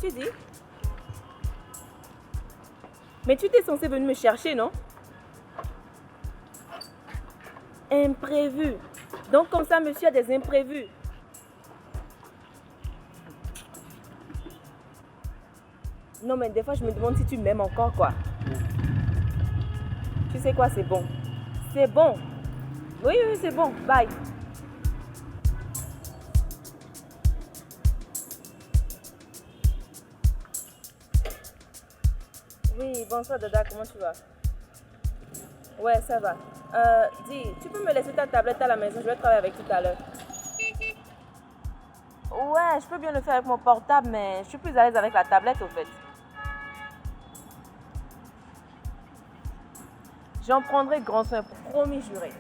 Tu dis? Mais tu étais censé venir me chercher, non? Imprévu. Donc comme ça, monsieur a des imprévus. Non, mais des fois, je me demande si tu m'aimes encore, quoi. Tu sais quoi, c'est bon. C'est bon. Oui, oui, c'est bon. Bye. Oui, bonsoir Dada, comment tu vas? Ouais, ça va. Dis, tu peux me laisser ta tablette à la maison, je vais travailler avec tout à l'heure. Ouais, je peux bien le faire avec mon portable, mais je suis plus à l'aise avec la tablette au fait. J'en prendrai grand soin, promis juré.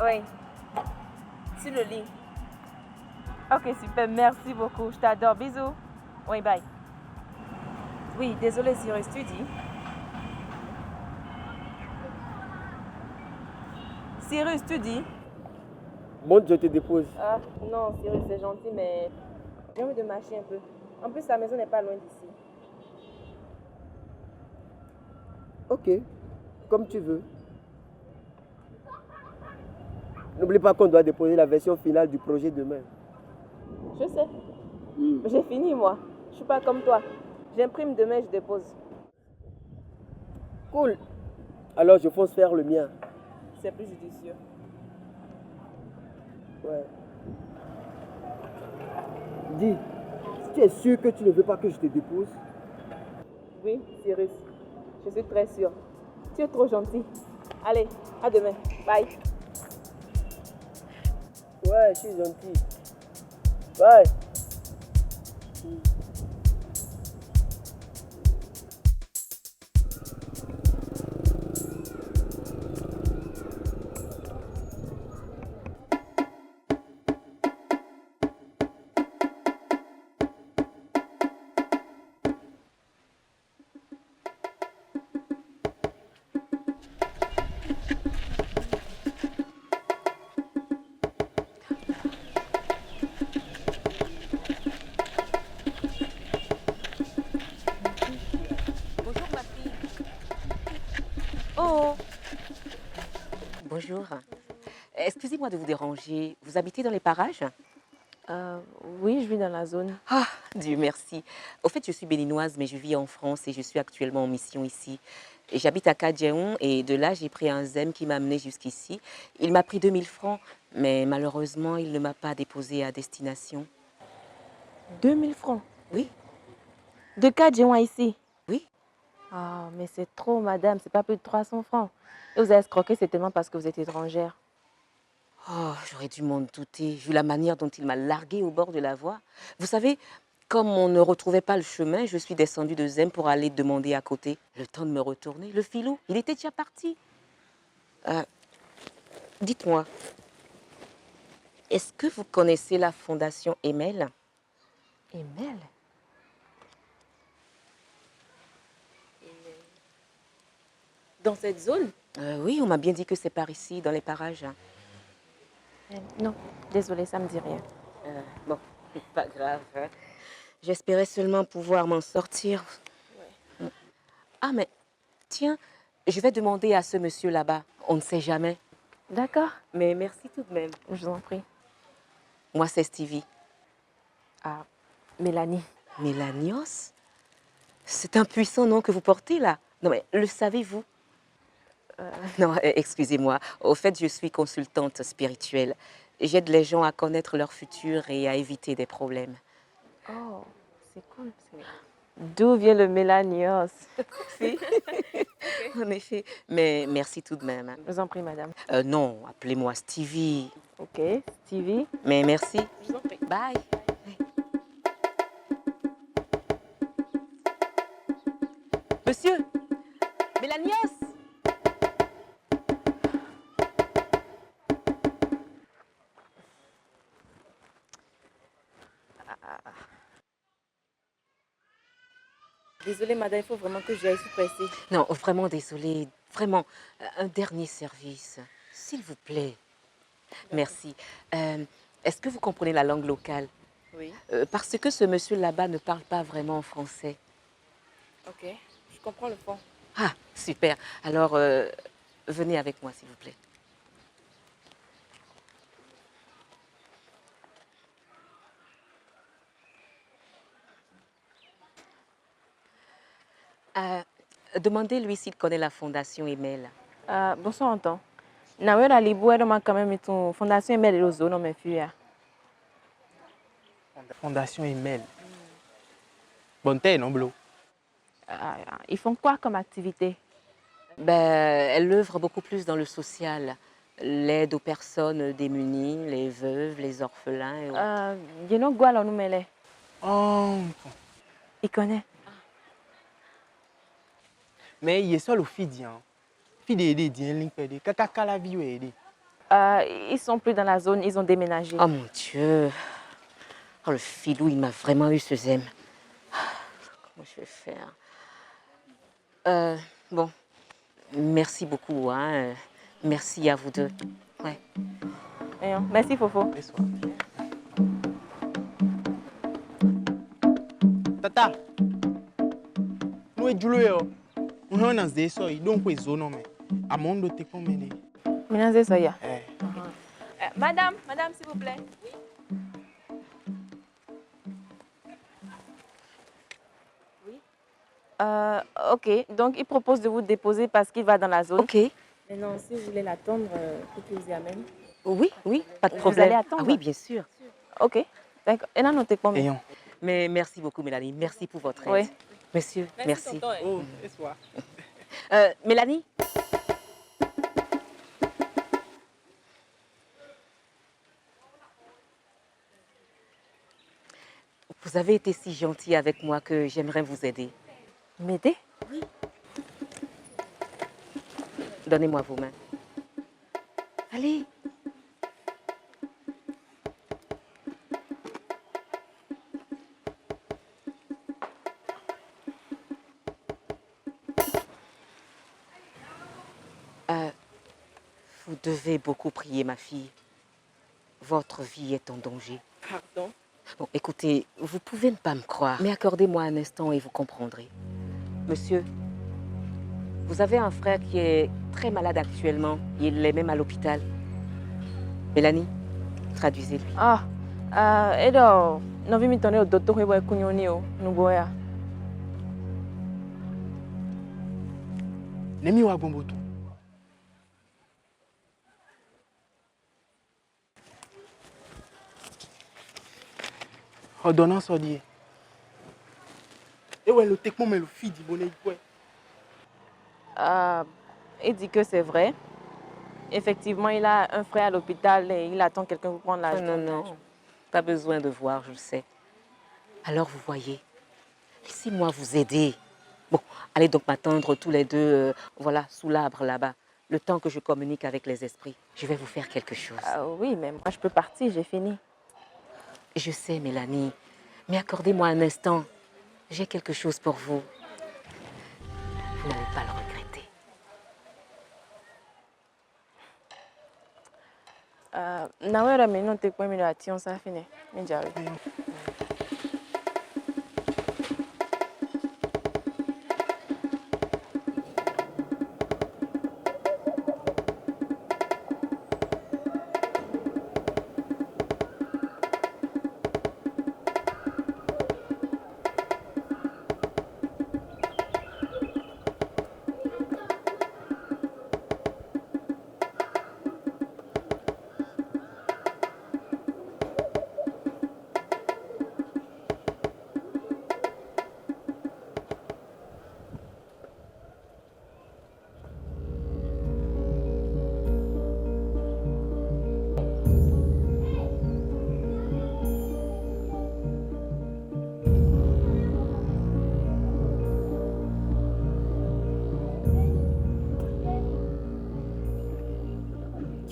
Oui, sur le lit. Ok, super, merci beaucoup, je t'adore, bisous. Oui, bye. Oui, désolé Cyrus, tu dis. Cyrus, tu dis. Monte, je te dépose. Ah, non, Cyrus, c'est gentil, mais j'ai envie de marcher un peu. En plus, la maison n'est pas loin d'ici. Ok, comme tu veux. N'oublie pas qu'on doit déposer la version finale du projet demain. Je sais. J'ai fini, moi. Je suis pas comme toi. J'imprime demain et je dépose. Cool. Alors je fonce faire le mien. C'est plus judicieux. Ouais. Dis, si tu es sûr que tu ne veux pas que je te dépose? Oui, Cyrus. Je suis très sûre. Tu es trop gentil. Allez, à demain. Bye. Ouais, je suis gentil. Bye. Bonjour ma fille. Oh, Bonjour. Excusez-moi de vous déranger. Vous habitez dans les parages? oui, je vis dans la zone. Ah, Dieu merci. Au fait, je suis béninoise, mais je vis en France et je suis actuellement en mission ici. Et j'habite à Kadjeon et de là, j'ai pris un ZEM qui m'a amené jusqu'ici. Il m'a pris 2000 francs, mais malheureusement, il ne m'a pas déposé à destination. 2000 francs. Oui, De 4 Géants ici. oui. Ah, mais c'est trop, madame. C'est pas plus de 300 francs. Et vous avez escroqué certainement parce que vous êtes étrangère. Oh, j'aurais dû m'en douter, vu la manière dont il m'a larguée au bord de la voie. Vous savez, comme on ne retrouvait pas le chemin, je suis descendue de Zem pour aller demander à côté. Le temps de me retourner, le filou, il était déjà parti. Euh, Dites-moi, est-ce que vous connaissez la fondation Emel? Emel? Dans cette zone? Oui, on m'a bien dit que c'est par ici, dans les parages. Non, désolée, ça me dit rien. Bon, pas grave. Hein. J'espérais seulement pouvoir m'en sortir. Ouais. Ah, mais tiens, je vais demander à ce monsieur là-bas. On ne sait jamais. D'accord, Mais merci tout de même. je vous en prie. Moi, c'est Stevie. Ah, Mélanie. Mélanios? C'est un puissant nom que vous portez là. Non, mais le savez-vous? Non, excusez-moi. Au fait, je suis consultante spirituelle. J'aide les gens à connaître leur futur et à éviter des problèmes. Oh, c'est cool. D'où vient le Mélanios? Si. En effet, mais merci tout de même, hein. Je vous en prie, madame. Non, appelez-moi Stevie. Ok, Stevie. Mais merci. Je vous en prie. Bye. Monsieur, Mélanios. Désolée, madame, il faut vraiment que j'aille, je suis pressée. Non, vraiment désolée. Vraiment, un dernier service. S'il vous plaît. Merci. Est-ce que vous comprenez la langue locale? Oui. Parce que ce monsieur là-bas ne parle pas vraiment français. Ok, je comprends le fond. Ah, super. Alors, venez avec moi, s'il vous plaît. Demandez-lui s'il connaît la fondation Emel. Bonsoir, Anton. Nawe la libu edo ma quand même ton fondation Emel et Ozo non me fuya. Fondation Email. Bonne terre, non, Blo? Ils font quoi comme activité? Ben, elle œuvre beaucoup plus dans le social. L'aide aux personnes démunies, les veuves, les orphelins. Et autres. Yeno gwa la nous mêlé. Oh, Il connaît. mais il est seul au fidi, hein. Fidi aider, dien link pédé. Kaka la vie aider. Ils sont plus dans la zone, ils ont déménagé. Oh mon Dieu. Oh, le filou, il m'a vraiment eu ce zème. Comment je vais faire? Bon, merci beaucoup, hein. Merci à vous deux. Ouais. Merci, Fofo. Tata, nous est joué, on a un des soins, donc quoi zone, mais à mon dos t'es comme aider. Ménazé Soya. Madame, s'il vous plaît. Oui. Ok, donc il propose de vous déposer parce qu'il va dans la zone. Ok. Mais non, si vous voulez l'attendre, pour qu'il vous y amène. Oui, pas de Vous problème. allez attendre? Ah oui, bien sûr. Ok, d'accord. Et là, notez combien? Ayons. Mais merci beaucoup, Mélanie. Merci pour votre aide. Oui. Monsieur, merci. Oh, et toi? Mélanie? Vous avez été si gentil avec moi que j'aimerais vous aider. M'aider? Donnez-moi vos mains. Allez. Vous devez beaucoup prier, ma fille. Votre vie est en danger. Pardon? Bon, écoutez, vous pouvez ne pas me croire, mais accordez-moi un instant et vous comprendrez. Monsieur, vous avez un frère qui est très malade actuellement. Il est même à l'hôpital. Mélanie, traduisez-lui. Edo, non vi mi tonne au docteur e boy kunyoni o, nu boya. Nemi wa bomboto. Ordonnance odier. Et ouais, le techmo mais le fidi bonnet quoi. Il dit que c'est vrai. Effectivement, il a un frère à l'hôpital et il attend quelqu'un pour prendre la... Non. Pas besoin de voir, je le sais. Alors, vous voyez, laissez-moi vous aider. Bon, allez donc m'attendre tous les deux, voilà, sous l'arbre là-bas. Le temps que je communique avec les esprits, je vais vous faire quelque chose. Oui, mais moi, je peux partir, j'ai fini. Je sais, Mélanie, mais accordez-moi un instant. J'ai quelque chose pour vous. Vous n'allez pas le regretter. Nawera, mais non, t'es pas mis la tion, ça finit. Mais j'arrive.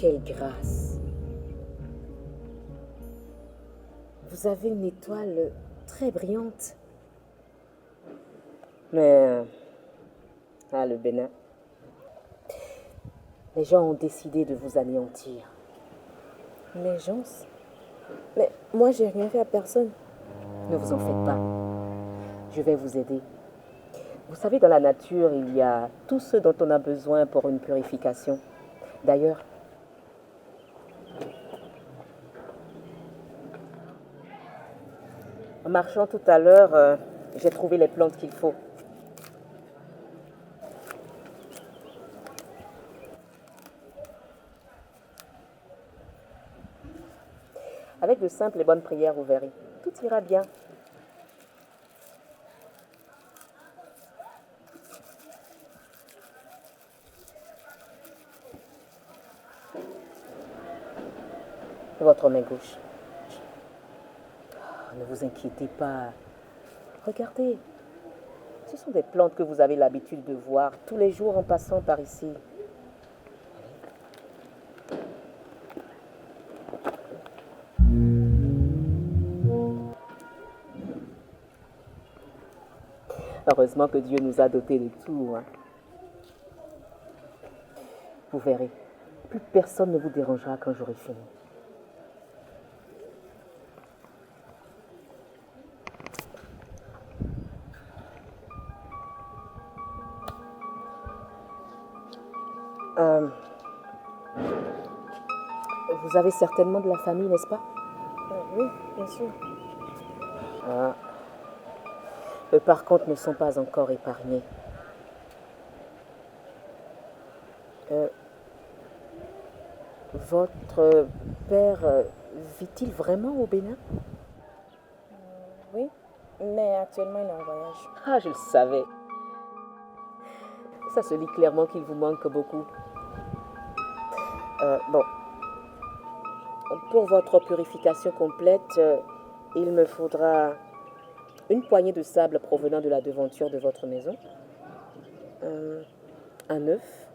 Quelle grâce. Vous avez une étoile très brillante. Mais... Ah, le Bénin. Les gens ont décidé de vous anéantir. Les gens? Mais moi, j'ai rien fait à personne. Ne vous en faites pas. Je vais vous aider. Vous savez, dans la nature, il y a tout ce dont on a besoin pour une purification. D'ailleurs, en marchant tout à l'heure, j'ai trouvé les plantes qu'il faut. Avec de simples et bonnes prières, vous verrez. Tout ira bien. Votre main gauche. Ne vous inquiétez pas. Regardez. Ce sont des plantes que vous avez l'habitude de voir tous les jours en passant par ici. Heureusement que Dieu nous a dotés de tout. Hein. Vous verrez, plus personne ne vous dérangera quand j'aurai fini. Vous avez certainement de la famille, n'est-ce pas? Oui, bien sûr. Ah. Eux, par contre, ne sont pas encore épargnés. Votre père vit-il vraiment au Bénin? Oui, mais actuellement, il est en voyage. Ah, je le savais. Ça se lit clairement qu'il vous manque beaucoup. Bon. Pour votre purification complète, il me faudra une poignée de sable provenant de la devanture de votre maison, un œuf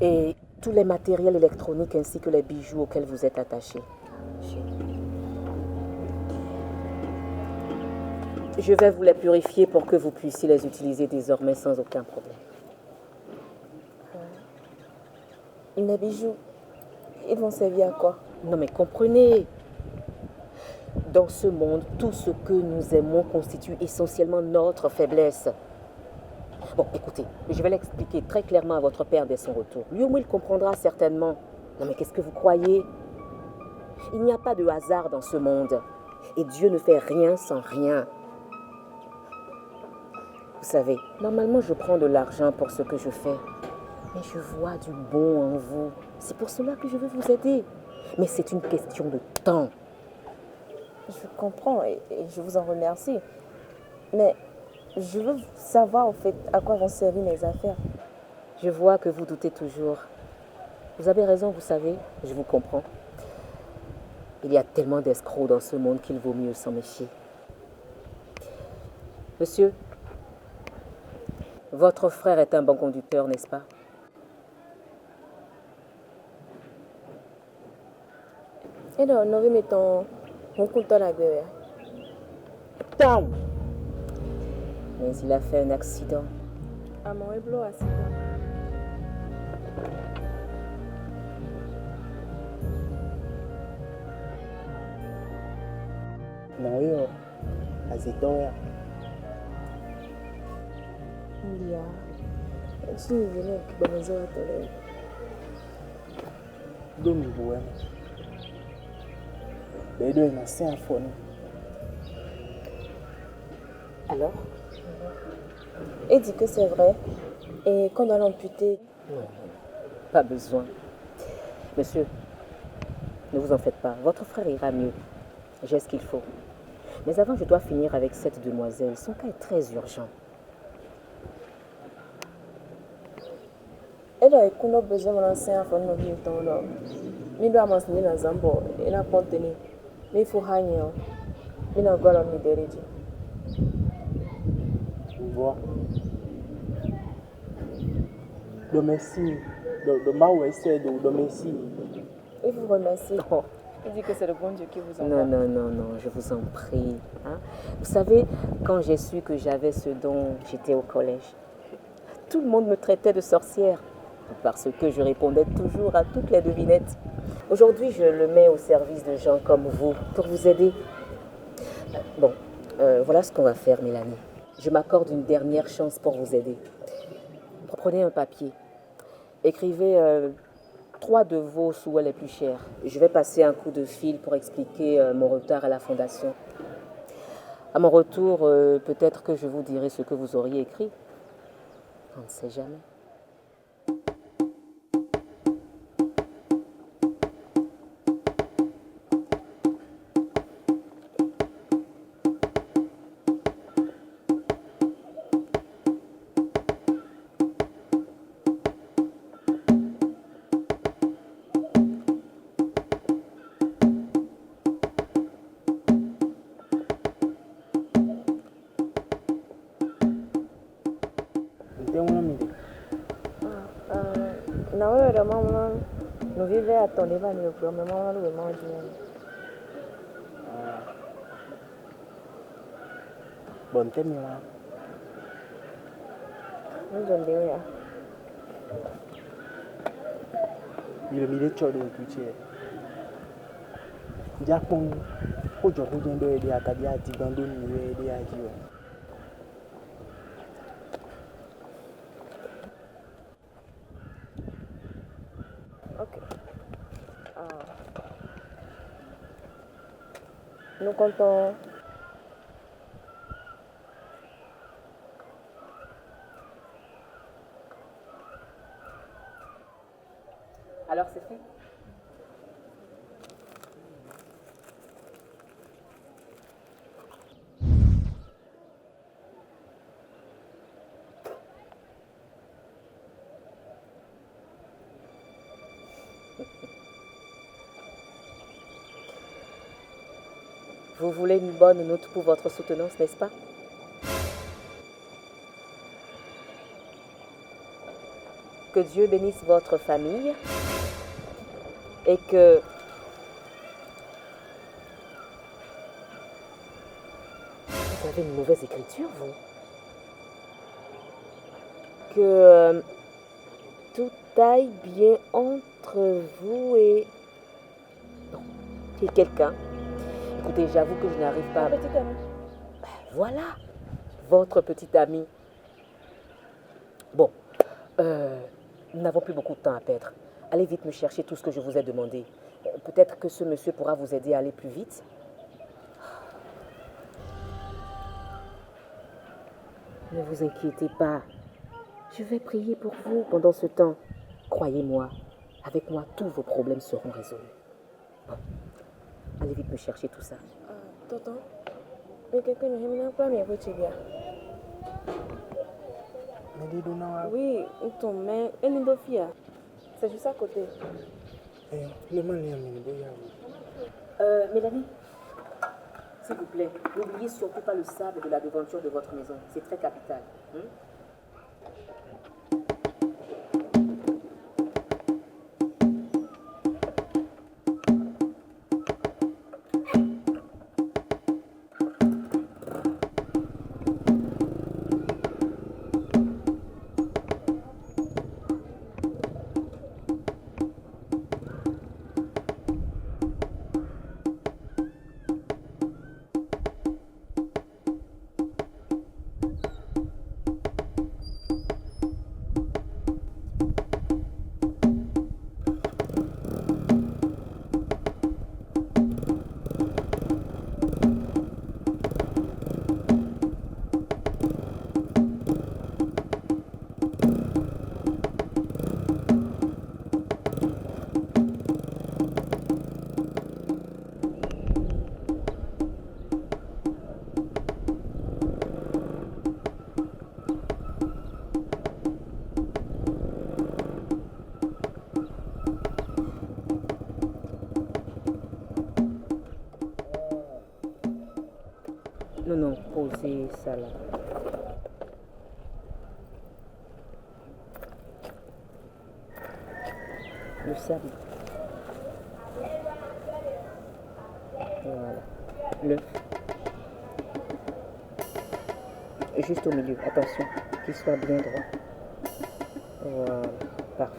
et tous les matériels électroniques ainsi que les bijoux auxquels vous êtes attaché. Je vais vous les purifier pour que vous puissiez les utiliser désormais sans aucun problème. Les bijoux, ils vont servir à quoi? Non mais comprenez, dans ce monde, tout ce que nous aimons constitue essentiellement notre faiblesse. Bon, écoutez, je vais l'expliquer très clairement à votre père dès son retour. Lui au moins, il comprendra certainement. Non mais qu'est-ce que vous croyez? Il n'y a pas de hasard dans ce monde. Et Dieu ne fait rien sans rien. Vous savez, normalement, je prends de l'argent pour ce que je fais. Mais je vois du bon en vous. C'est pour cela que je veux vous aider. Mais c'est une question de temps. Je comprends et je vous en remercie. Mais je veux savoir en fait à quoi vont servir mes affaires. Je vois que vous doutez toujours. Vous avez raison, vous savez, je vous comprends. Il y a tellement d'escrocs dans ce monde qu'il vaut mieux s'en méfier. Monsieur, votre frère est un bon conducteur, n'est-ce pas? Et donc, nous mettons mon compte à la gueule. Putain! Mais il a fait un accident. À mon éblo, accident. Na hiyo azitoya Ndia. Si vous venez kuboneza watu leo. domi buwema bedo inasea foni. Alors? Il dit que c'est vrai et qu'on doit l'amputer. Non, pas besoin. Monsieur, ne vous en faites pas. Votre frère ira mieux. J'ai ce qu'il faut. Mais avant, je dois finir avec cette demoiselle. Son cas est très urgent. Et là, qu'on a besoin de lancer un fond de temps là. Mais doit m'enseigner dans Zambo et la contenir. Mais il faut hagner. Mais n'a pas l'homme de l'aider. Tu vois, Merci. De ma ouais, c'est de merci. Il vous remercie. Oh. Il dit que c'est le bon Dieu qui vous Non, envoie. non, non, non, je vous en prie. Hein. Vous savez, quand j'ai su que j'avais ce don, j'étais au collège. Tout le monde me traitait de sorcière parce que je répondais toujours à toutes les devinettes. Aujourd'hui, je le mets au service de gens comme vous pour vous aider. Bon, voilà ce qu'on va faire, Mélanie. Je m'accorde une dernière chance pour vous aider. Prenez un papier. Écrivez 3 de vos souhaits les plus chers. Je vais passer un coup de fil pour expliquer mon retard à la fondation. À mon retour, peut-être que je vous dirai ce que vous auriez écrit. On ne sait jamais. Nous vivons à ton évan le premier moment où nous mangeons. Bon, t'es mieux. Nous sommes bien. Il est mis de tout tiers. Japon, aujourd'hui, on doit aider à Kadia, Tibando, nous aider à Gio. Ok. Nous comptons. Alors c'est fait. Vous voulez une bonne note pour votre soutenance, n'est-ce pas? Que Dieu bénisse votre famille et que vous avez une mauvaise écriture, vous. Que tout aille bien entre vous et quelqu'un. Écoutez, j'avoue que je n'arrive pas à... Petite amie. Voilà, votre petite amie. Bon, nous n'avons plus beaucoup de temps à perdre. Allez vite me chercher tout ce que je vous ai demandé. Peut-être que ce monsieur pourra vous aider à aller plus vite. Ne vous inquiétez pas. Je vais prier pour vous pendant ce temps. Croyez-moi, avec moi, tous vos problèmes seront résolus. Bon, allez vite me chercher tout ça. Tonton, mais quelqu'un ne m'a pas mis votre bien. Oui, ton main, elle est fille. C'est juste à côté. Mélanie, s'il vous plaît, n'oubliez surtout pas le sable de la devanture de votre maison. C'est très capital. Non, non, posez ça là. le sable. Voilà. L'œuf. Juste au milieu, attention, qu'il soit bien droit. Voilà, parfait.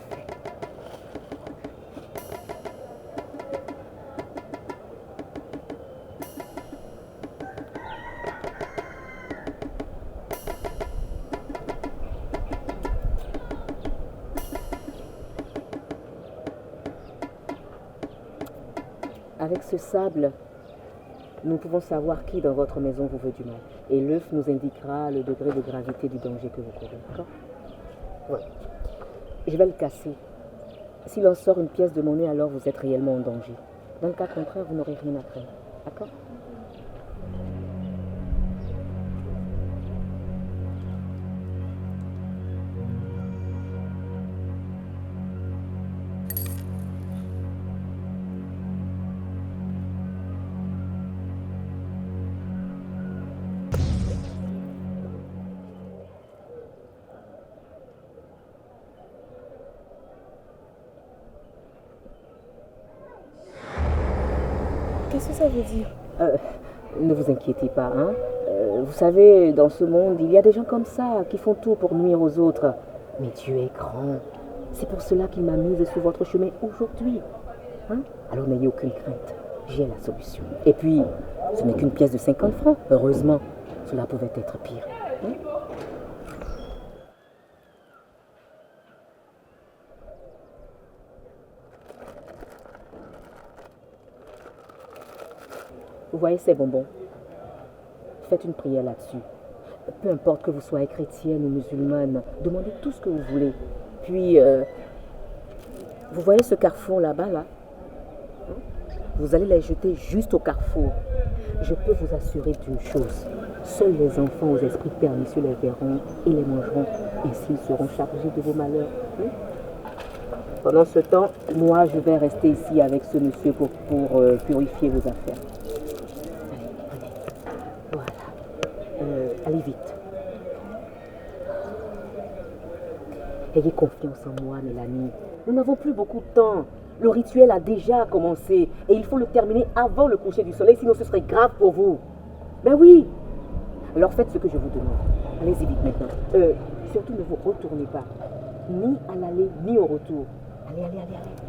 Avec ce sable, nous pouvons savoir qui dans votre maison vous veut du mal. Et l'œuf nous indiquera le degré de gravité du danger que vous courez. D'accord? Voilà. Je vais le casser. S'il en sort une pièce de monnaie, alors vous êtes réellement en danger. Dans le cas contraire, vous n'aurez rien à craindre. D'accord? Qu'est-ce que ça veut dire? Ne vous inquiétez pas, hein. Vous savez, dans ce monde, il y a des gens comme ça qui font tout pour nuire aux autres. Mais Dieu est grand. C'est pour cela qu'il m'a mise sur votre chemin aujourd'hui. Hein? Alors n'ayez aucune crainte. J'ai la solution. Et puis, ce n'est qu'une pièce de 50 francs. Heureusement, cela pouvait être pire. Hein? Vous voyez ces bonbons? Faites une prière là-dessus. Peu importe que vous soyez chrétienne ou musulmane, demandez tout ce que vous voulez. Puis, vous voyez ce carrefour là-bas, là? Vous allez les jeter juste au carrefour. Je peux vous assurer d'une chose. Seuls les enfants aux esprits pernicieux les verront et les mangeront. Ainsi, ils seront chargés de vos malheurs. Pendant ce temps, moi, je vais rester ici avec ce monsieur pour purifier vos affaires. Allez vite. Ayez confiance en moi, Mélanie. Nous n'avons plus beaucoup de temps. Le rituel a déjà commencé et il faut le terminer avant le coucher du soleil, sinon ce serait grave pour vous. Ben oui. Alors faites ce que je vous demande. Allez-y vite maintenant. Surtout ne vous retournez pas. Ni à l'aller, ni au retour. Allez, allez, allez, allez.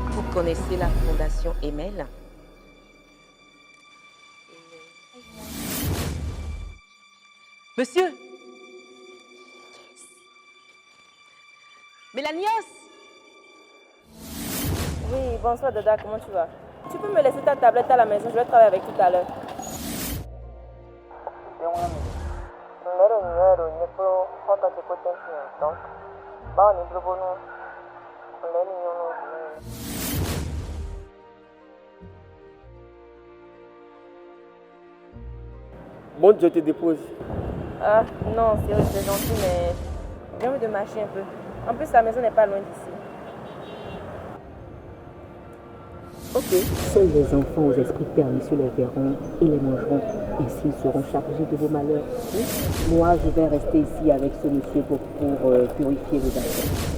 Vous connaissez la fondation Emel? Monsieur! Mélanios! Oui, bonsoir Dada, comment tu vas? Tu peux me laisser ta tablette à la maison, je vais travailler avec tout à l'heure. Bon, je te dépose. Ah non, c'est gentil, mais j'ai envie de marcher un peu. En plus, la maison n'est pas loin d'ici. Ok. Seuls les enfants aux esprits pernicieux les verront et les mangeront. Ainsi, ils seront chargés de vos malheurs. Moi, je vais rester ici avec ce monsieur pour purifier vos affaires.